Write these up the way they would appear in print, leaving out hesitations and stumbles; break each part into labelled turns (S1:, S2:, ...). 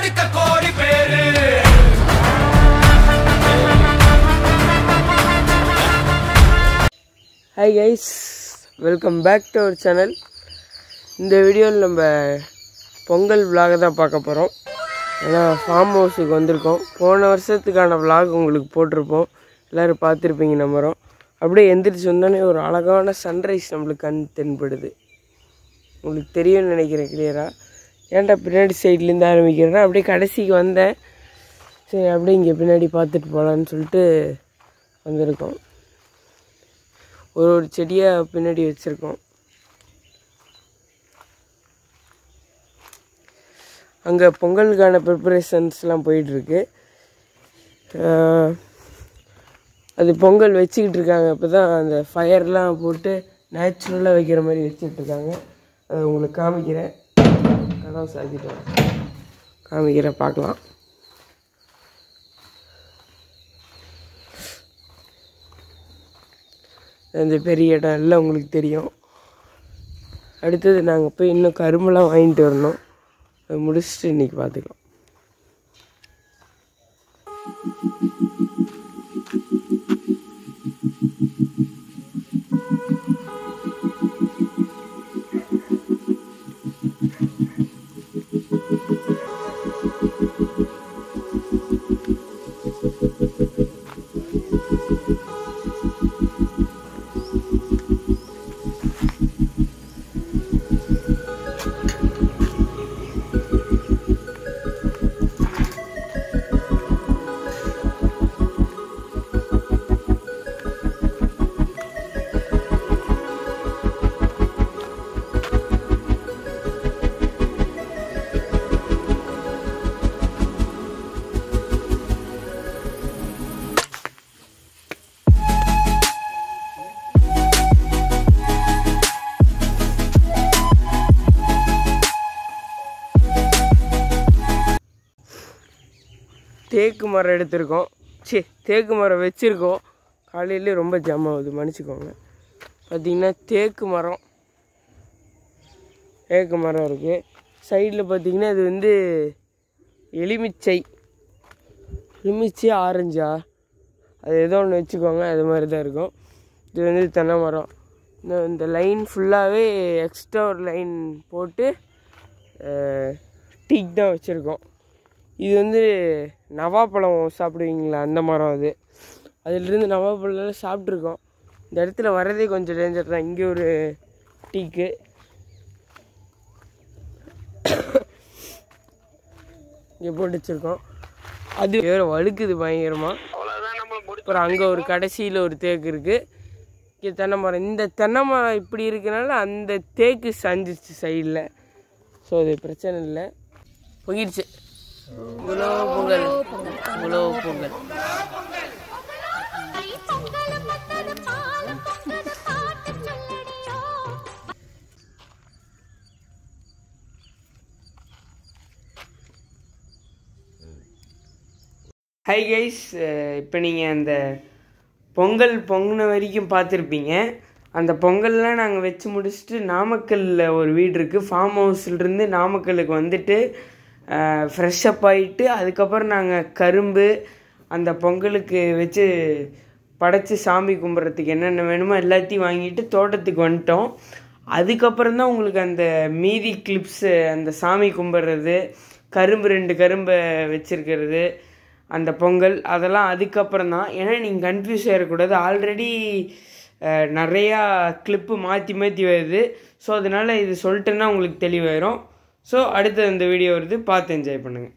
S1: Hi guys, welcome back to our channel. இந்த வீடியோவில் நம்ம பொங்கல் vlog தான் பார்க்க போகிறோம். ஏன்னா ஃபார்ம் ஹவுஸுக்கு வந்திருக்கோம். போன வருஷத்துக்கான vlog உங்களுக்கு போட்டிருப்போம், எல்லோரும் பார்த்துருப்பீங்க நம்புகிறோம். அப்படியே எந்திரிச்சு வந்தோடனே ஒரு அழகான சன்ரைஸ் நம்மளுக்கு கண் தென்படுது. உங்களுக்கு தெரியும்னு நினைக்கிறேன் கிளியராக. ஏன்டா பின்னாடி சைட்லேருந்து ஆரம்பிக்கிறேன்னா அப்படியே கடைசிக்கு வந்தேன். சரி அப்படியே இங்கே பின்னாடி பார்த்துட்டு போகலான்னு சொல்லிட்டு வந்திருக்கோம். ஒரு செடியாக பின்னாடி வச்சுருக்கோம். அங்கே பொங்கலுக்கான ப்ரிப்பரேஷன்ஸ்லாம் போயிட்டுருக்கு. அது பொங்கல் வச்சுக்கிட்டு இருக்காங்க. இப்போ தான் அந்த ஃபயர்லாம் போட்டு நேச்சுரலாக வைக்கிற மாதிரி வச்சுட்ருக்காங்க. அதை உங்களுக்கு காமிக்கிறேன். கதவை சாத்திட்டேன், காமிக்கிறேன், பார்க்கலாம். அந்த பெரிய இடம் எல்லாம் உங்களுக்கு தெரியும். அடுத்தது நாங்கள் போய் இன்னும் கரும்பெல்லாம் வாங்கிட்டு வரணும். அதை முடிச்சுட்டு இன்றைக்கி பார்த்துக்கலாம். தேக்கு மரம் எடுத்திருக்கோம். தேக்கு மரம் வச்சுருக்கோம். காலையிலே ரொம்ப ஜாம் ஆகுது, மன்னிச்சிக்கோங்க. பார்த்திங்கன்னா தேக்கு மரம் இருக்குது. சைடில் பார்த்திங்கன்னா இது வந்து எலுமிச்சை ஆரஞ்சா அது ஏதோ ஒன்று வச்சுக்கோங்க, அது மாதிரி தான் இருக்கும். இது வந்து தென்னை மரம். இந்த லைன் ஃபுல்லாகவே எக்ஸ்ட்ரா ஒரு லைன் போட்டு டீக் தான் வச்சுருக்கோம். இது வந்து நவாப்பழம் சாப்பிடுவீங்களா, அந்த மரம். அதிலிருந்து நவாப்பழம் சாப்பிட்ருக்கோம். இந்த இடத்துல வர்றதே கொஞ்சம் டேஞ்சர் தான். இங்கே ஒரு டீக்கு, இங்கே போட்டு வச்சுருக்கோம். அது வேறு வழுக்குது பயங்கரமாக. அப்புறம் அங்கே ஒரு கடைசியில் ஒரு தேக்கு இருக்குது. இங்கே தென்னை மரம். இந்த தென்னை மரம் இப்படி இருக்கனால அந்த தேக்கு சஞ்சிச்சு சைடில். ஸோ அது பிரச்சனை இல்லை, போயிடுச்சு. இவ்வளோ பொங்கல். ஹை கைஸ், இப்போ நீங்கள் அந்த பொங்கின வரைக்கும் பார்த்துருப்பீங்க. அந்த பொங்கல்லாம் நாங்கள் வச்சு முடிச்சுட்டு நாமக்கல்லில் ஒரு வீடு இருக்குது. ஃபார்ம் ஹவுஸ்லேருந்து நாமக்கல்லுக்கு வந்துட்டு ஃப்ரெஷ்ஷப் ஆகிட்டு அதுக்கப்புறம் நாங்கள் கரும்பு அந்த பொங்கலுக்கு வச்சு படைச்சி சாமி கும்பிட்றதுக்கு என்னென்ன வேணுமோ எல்லாத்தையும் வாங்கிட்டு தோட்டத்துக்கு வந்துட்டோம். அதுக்கப்புறம் தான் உங்களுக்கு அந்த மீதி கிளிப்ஸு, அந்த சாமி கும்பிட்றது, கரும்பு 2 கரும்பை வச்சுருக்கிறது, அந்த பொங்கல், அதெல்லாம் அதுக்கப்புறம் தான். ஏன்னா நீங்கள் கன்ஃபியூஸ் ஆகிடக்கூடாது. ஆல்ரெடி நிறையா கிளிப்பு மாற்றி வருது. ஸோ அதனால் இது சொல்லிட்டேன்னா உங்களுக்கு தெளிவாயிரும். ஸோ அடுத்து இந்த வீடியோ வருது, பார்த்து என்ஜாய் பண்ணுங்கள்.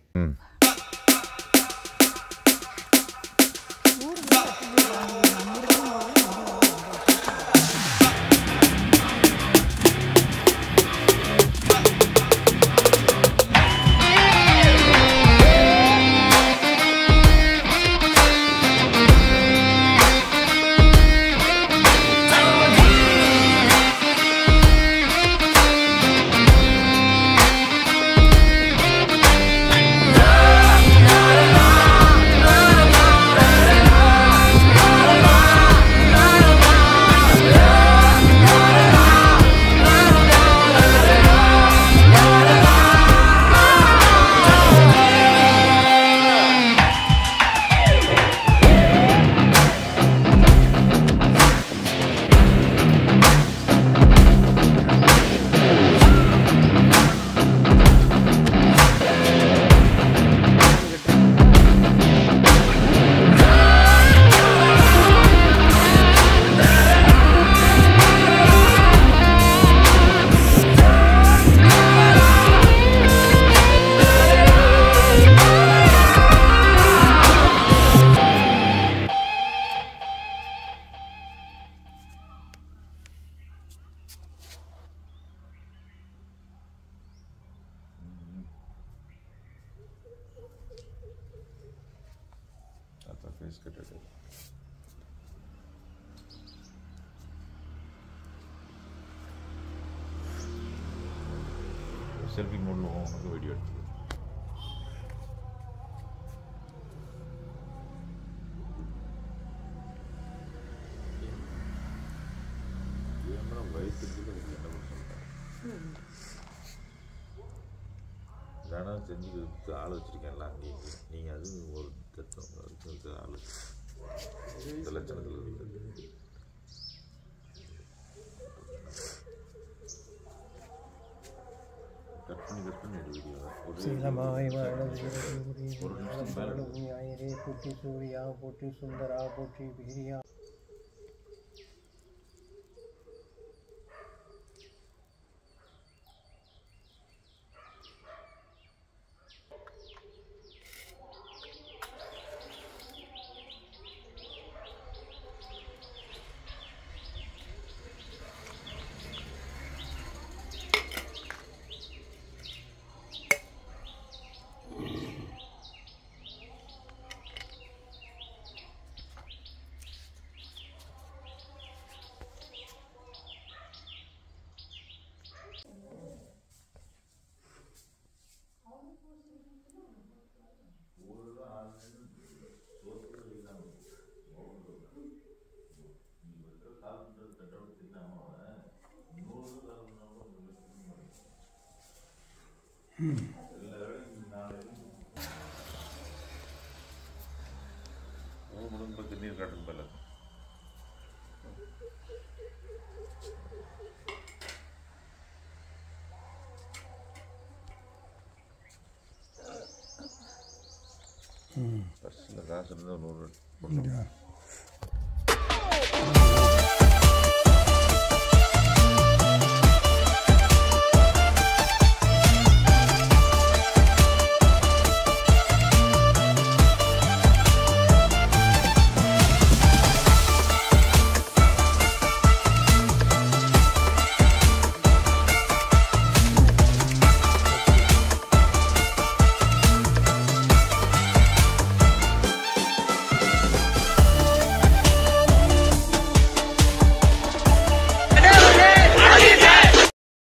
S2: ஃபேஸ் கட்டது செல்ஃபி மோடில் உனக்கு வீடியோ எடுத்து வயசுக்கு என்ன சொல்கிறேன் நானும் செஞ்சு விற்று ஆள் வச்சுருக்கேன்ல அங்கேயும் நீங்கள் அது ஒரு தத்துவம் ஆள் இந்த லட்சணத்தில் இருக்குது கட் பண்ணி வீடியோ ஒரு நிமிஷம்
S3: போற்றி சூர்யா போற்றி சுந்தரா போற்றி வீரியா
S2: நீர் காட்டும் பல பர்ஸில் காசு இருந்தால் 100